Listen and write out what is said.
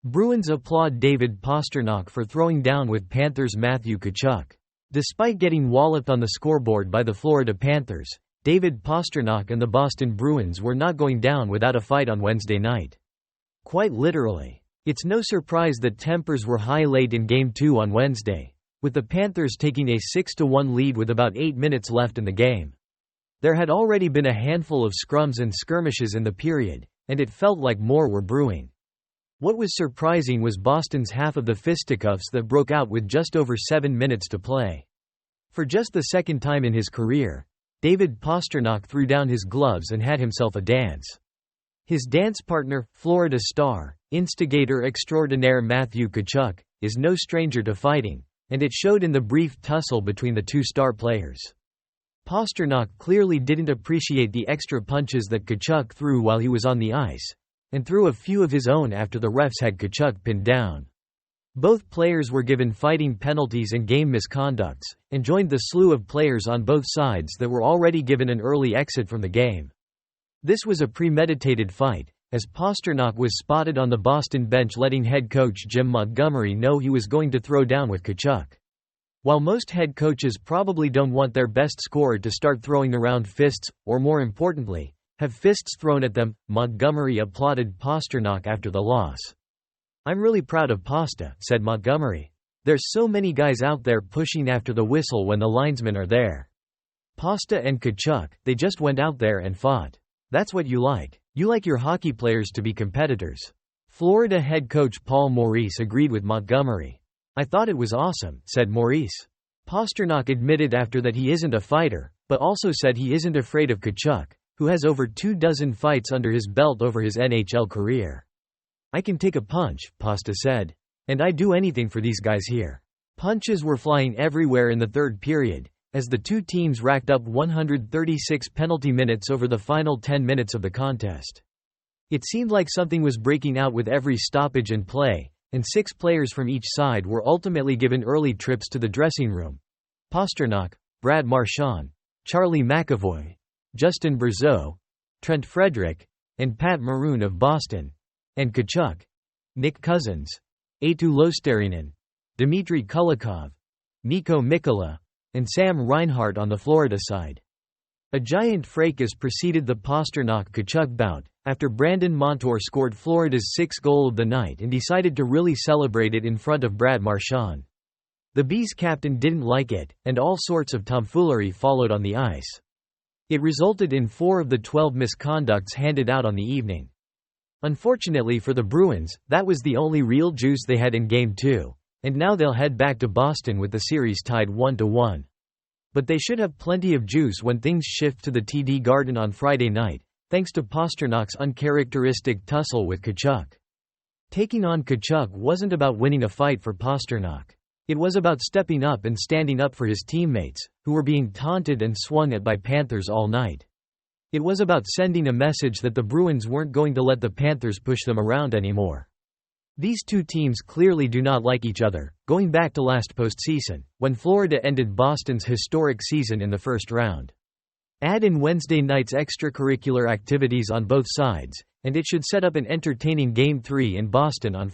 Bruins applaud David Pastrnak for throwing down with Panthers' Matthew Tkachuk. Despite getting walloped on the scoreboard by the Florida Panthers, David Pastrnak and the Boston Bruins were not going down without a fight on Wednesday night. Quite literally. It's no surprise that tempers were high late in Game 2 on Wednesday, with the Panthers taking a 6-1 lead with about 8 minutes left in the game. There had already been a handful of scrums and skirmishes in the period, and it felt like more were brewing. What was surprising was Boston's half of the fisticuffs that broke out with just over 7 minutes to play. For just the second time in his career, David Pastrnak threw down his gloves and had himself a dance. His dance partner, Florida star, instigator extraordinaire Matthew Tkachuk, is no stranger to fighting, and it showed in the brief tussle between the two star players. Pastrnak clearly didn't appreciate the extra punches that Tkachuk threw while he was on the ice, and threw a few of his own after the refs had Tkachuk pinned down. Both players were given fighting penalties and game misconducts, and joined the slew of players on both sides that were already given an early exit from the game. This was a premeditated fight, as Pastrnak was spotted on the Boston bench letting head coach Jim Montgomery know he was going to throw down with Tkachuk. While most head coaches probably don't want their best scorer to start throwing around fists, or more importantly, have fists thrown at them, Montgomery applauded Pastrnak after the loss. "I'm really proud of Pasta," said Montgomery. "There's so many guys out there pushing after the whistle when the linesmen are there. Pasta and Tkachuk, they just went out there and fought. That's what you like. You like your hockey players to be competitors." Florida head coach Paul Maurice agreed with Montgomery. "I thought it was awesome," said Maurice. Pastrnak admitted after that he isn't a fighter, but also said he isn't afraid of Tkachuk, who has over 24 fights under his belt over his NHL career. "I can take a punch," Pasta said. "And I do anything for these guys here." Punches were flying everywhere in the third period, as the two teams racked up 136 penalty minutes over the final 10 minutes of the contest. It seemed like something was breaking out with every stoppage and play, and 6 players from each side were ultimately given early trips to the dressing room. Pastrnak, Brad Marchand, Charlie McAvoy, Justin Brazeau, Trent Frederick, and Pat Maroon of Boston, and Tkachuk, Nick Cousins, Eetu Luostarinen, Dmitry Kulikov, Mikko Mikkola, and Sam Reinhart on the Florida side. A giant fracas preceded the Pastrnak-Tkachuk bout, after Brandon Montour scored Florida's 6th goal of the night and decided to really celebrate it in front of Brad Marchand. The Bees captain didn't like it, and all sorts of tomfoolery followed on the ice. It resulted in 4 of the 12 misconducts handed out on the evening. Unfortunately for the Bruins, that was the only real juice they had in Game 2, and now they'll head back to Boston with the series tied 1-1. But they should have plenty of juice when things shift to the TD Garden on Friday night, thanks to Pasternak's uncharacteristic tussle with Tkachuk. Taking on Tkachuk wasn't about winning a fight for Pastrnak. It was about stepping up and standing up for his teammates, who were being taunted and swung at by Panthers all night. It was about sending a message that the Bruins weren't going to let the Panthers push them around anymore. These two teams clearly do not like each other, going back to last postseason, when Florida ended Boston's historic season in the first round. Add in Wednesday night's extracurricular activities on both sides, and it should set up an entertaining Game 3 in Boston on